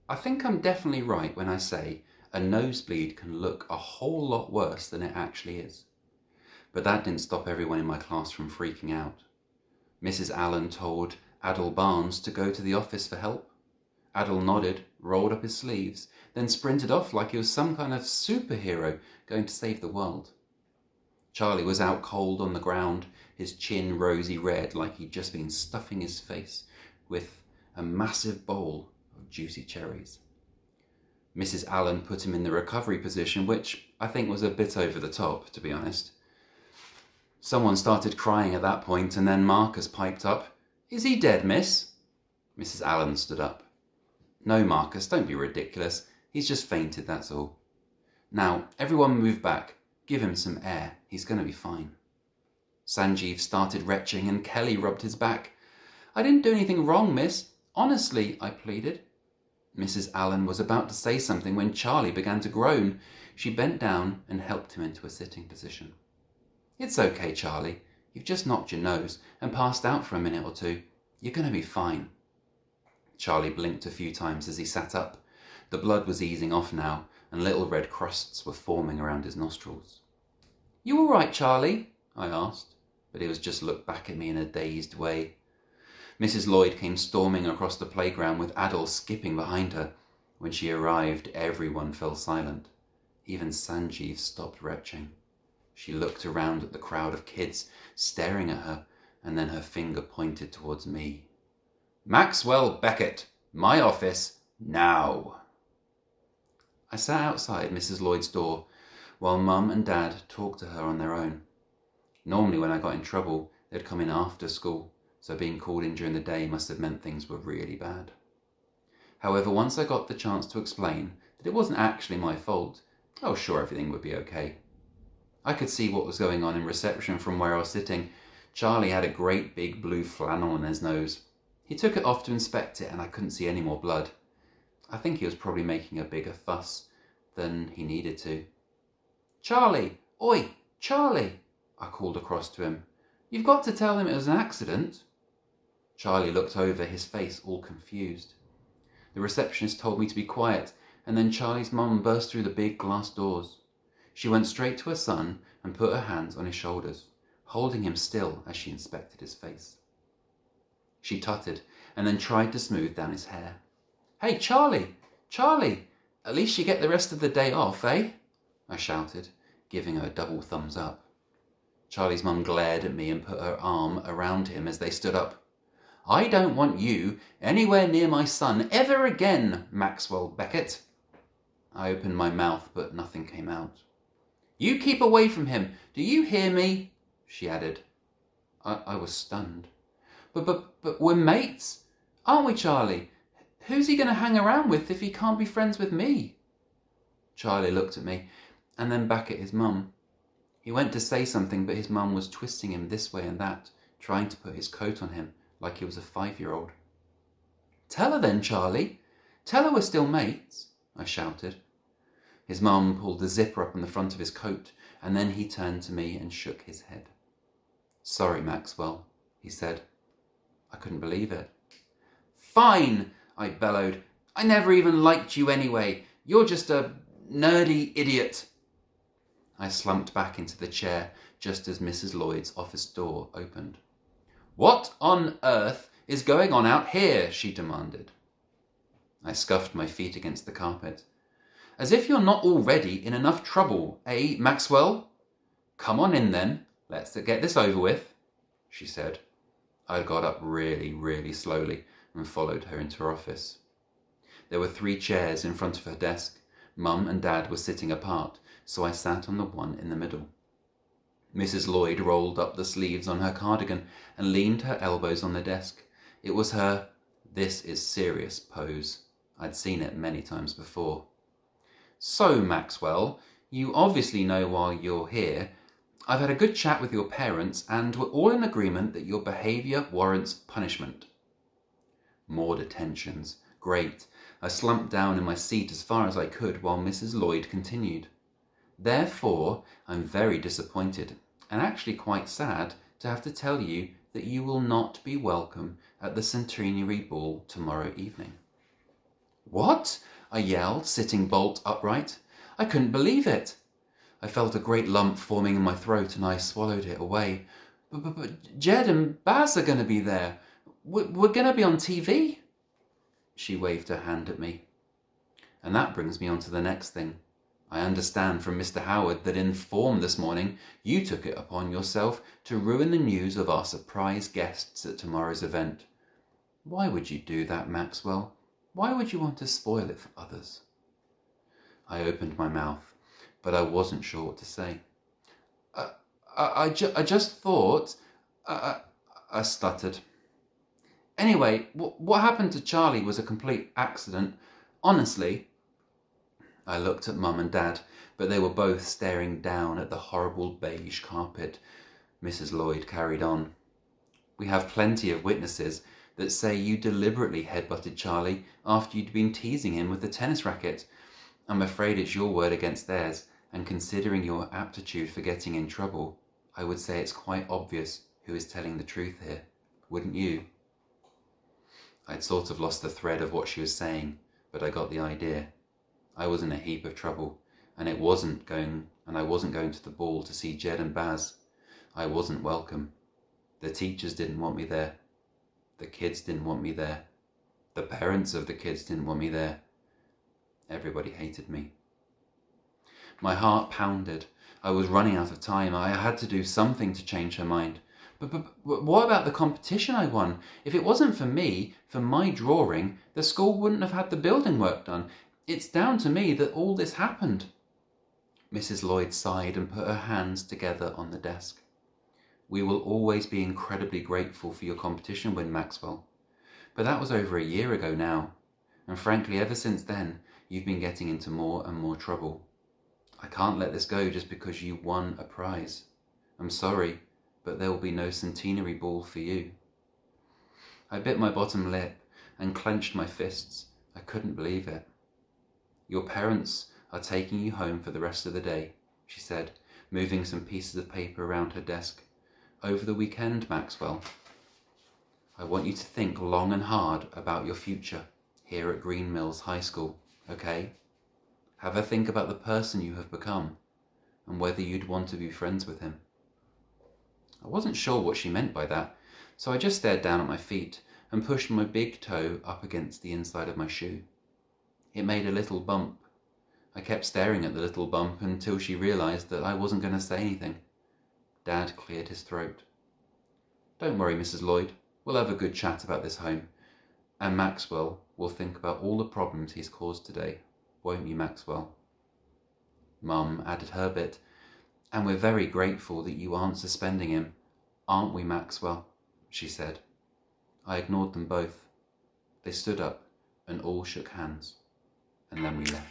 I think I'm definitely right when I say a nosebleed can look a whole lot worse than it actually is. But that didn't stop everyone in my class from freaking out. Mrs. Allen told Adel Barnes to go to the office for help. Adel nodded, rolled up his sleeves, then sprinted off like he was some kind of superhero going to save the world. Charlie was out cold on the ground, his chin rosy red like he'd just been stuffing his face with a massive bowl of juicy cherries. Mrs. Allen put him in the recovery position, which I think was a bit over the top, to be honest. Someone started crying at that point, and then Marcus piped up, "Is he dead, miss?" Mrs. Allen stood up. "No, Marcus, don't be ridiculous. He's just fainted, that's all. Now, everyone move back. Give him some air. He's going to be fine." Sanjeev started retching and Kelly rubbed his back. "I didn't do anything wrong, miss. Honestly," I pleaded. Mrs. Allen was about to say something when Charlie began to groan. She bent down and helped him into a sitting position. "It's okay, Charlie. You've just knocked your nose and passed out for a minute or two. You're going to be fine." Charlie blinked a few times as he sat up. The blood was easing off now, and little red crusts were forming around his nostrils. "You all right, Charlie?" I asked, but he was just looked back at me in a dazed way. Mrs. Lloyd came storming across the playground with Adel skipping behind her. When she arrived, everyone fell silent. Even Sanjeev stopped retching. She looked around at the crowd of kids staring at her, and then her finger pointed towards me. "Maxwell Beckett, my office, now." I sat outside Mrs. Lloyd's door while Mum and Dad talked to her on their own. Normally when I got in trouble, they'd come in after school, so being called in during the day must have meant things were really bad. However, once I got the chance to explain that it wasn't actually my fault, I was sure everything would be okay. I could see what was going on in reception from where I was sitting. Charlie had a great big blue flannel on his nose. He took it off to inspect it and I couldn't see any more blood. I think he was probably making a bigger fuss than he needed to. "Charlie! Oi! Charlie!" I called across to him. "You've got to tell him it was an accident." Charlie looked over, his face all confused. The receptionist told me to be quiet, and then Charlie's mum burst through the big glass doors. She went straight to her son and put her hands on his shoulders, holding him still as she inspected his face. She tutted and then tried to smooth down his hair. "Hey, Charlie! Charlie! At least you get the rest of the day off, eh?" I shouted, giving her a double thumbs up. Charlie's mum glared at me and put her arm around him as they stood up. "I don't want you anywhere near my son ever again, Maxwell Beckett." I opened my mouth, but nothing came out. "You keep away from him, do you hear me?" she added. I was stunned. But we're mates, aren't we, Charlie? Who's he going to hang around with if he can't be friends with me?" Charlie looked at me and then back at his mum. He went to say something, but his mum was twisting him this way and that, trying to put his coat on him like he was a 5-year-old. "Tell her then, Charlie. Tell her we're still mates," I shouted. His mum pulled the zipper up on the front of his coat, and then he turned to me and shook his head. "Sorry, Maxwell," he said. I couldn't believe it. "Fine," I bellowed. "I never even liked you anyway. You're just a nerdy idiot." I slumped back into the chair just as Mrs. Lloyd's office door opened. "What on earth is going on out here?" she demanded. I scuffed my feet against the carpet. "As if you're not already in enough trouble, eh, Maxwell? Come on in then. Let's get this over with," she said. I got up really slowly and followed her into her office. There were 3 chairs in front of her desk. Mum and Dad were sitting apart, so I sat on the one in the middle. Mrs. Lloyd rolled up the sleeves on her cardigan and leaned her elbows on the desk. It was her "this is serious" pose. I'd seen it many times before. "So, Maxwell, you obviously know why you're here. I've had a good chat with your parents and we're all in agreement that your behaviour warrants punishment." More detentions. Great. I slumped down in my seat as far as I could while Mrs. Lloyd continued. "Therefore, I'm very disappointed and actually quite sad to have to tell you that you will not be welcome at the centenary ball tomorrow evening." What? I yelled, sitting bolt upright. I couldn't believe it. I felt a great lump forming in my throat and I swallowed it away. But Jed and Baz are going to be there. We're going to be on TV. She waved her hand at me. And that brings me on to the next thing. I understand from Mr. Howard that in form this morning you took it upon yourself to ruin the news of our surprise guests at tomorrow's event. Why would you do that, Maxwell? Why would you want to spoil it for others? I opened my mouth, but I wasn't sure what to say. I just thought... I stuttered. Anyway, what happened to Charlie was a complete accident. Honestly... I looked at Mum and Dad, but they were both staring down at the horrible beige carpet. Mrs. Lloyd carried on. We have plenty of witnesses that say you deliberately headbutted Charlie after you'd been teasing him with the tennis racket. I'm afraid it's your word against theirs, and considering your aptitude for getting in trouble, I would say it's quite obvious who is telling the truth here, wouldn't you? I'd sort of lost the thread of what she was saying, but I got the idea. I was in a heap of trouble, and I wasn't going to the ball to see Jed and Baz. I wasn't welcome. The teachers didn't want me there. The kids didn't want me there. The parents of the kids didn't want me there. Everybody hated me. My heart pounded. I was running out of time. I had to do something to change her mind. But what about the competition I won? If it wasn't for me, for my drawing, the school wouldn't have had the building work done. It's down to me that all this happened. Mrs. Lloyd sighed and put her hands together on the desk. We will always be incredibly grateful for your competition win, Maxwell. But that was over a year ago now, and frankly, ever since then, you've been getting into more and more trouble. I can't let this go just because you won a prize. I'm sorry, but there will be no centenary ball for you. I bit my bottom lip and clenched my fists. I couldn't believe it. Your parents are taking you home for the rest of the day, she said, moving some pieces of paper around her desk. Over the weekend, Maxwell. I want you to think long and hard about your future here at Green Mills High School, okay? Have a think about the person you have become and whether you'd want to be friends with him. I wasn't sure what she meant by that, so I just stared down at my feet and pushed my big toe up against the inside of my shoe. It made a little bump. I kept staring at the little bump until she realised that I wasn't going to say anything. Dad cleared his throat. Don't worry, Mrs. Lloyd. We'll have a good chat about this home. And Maxwell will think about all the problems he's caused today. Won't you, Maxwell? Mum added her bit. And we're very grateful that you aren't suspending him. Aren't we, Maxwell? She said. I ignored them both. They stood up and all shook hands. And then we left.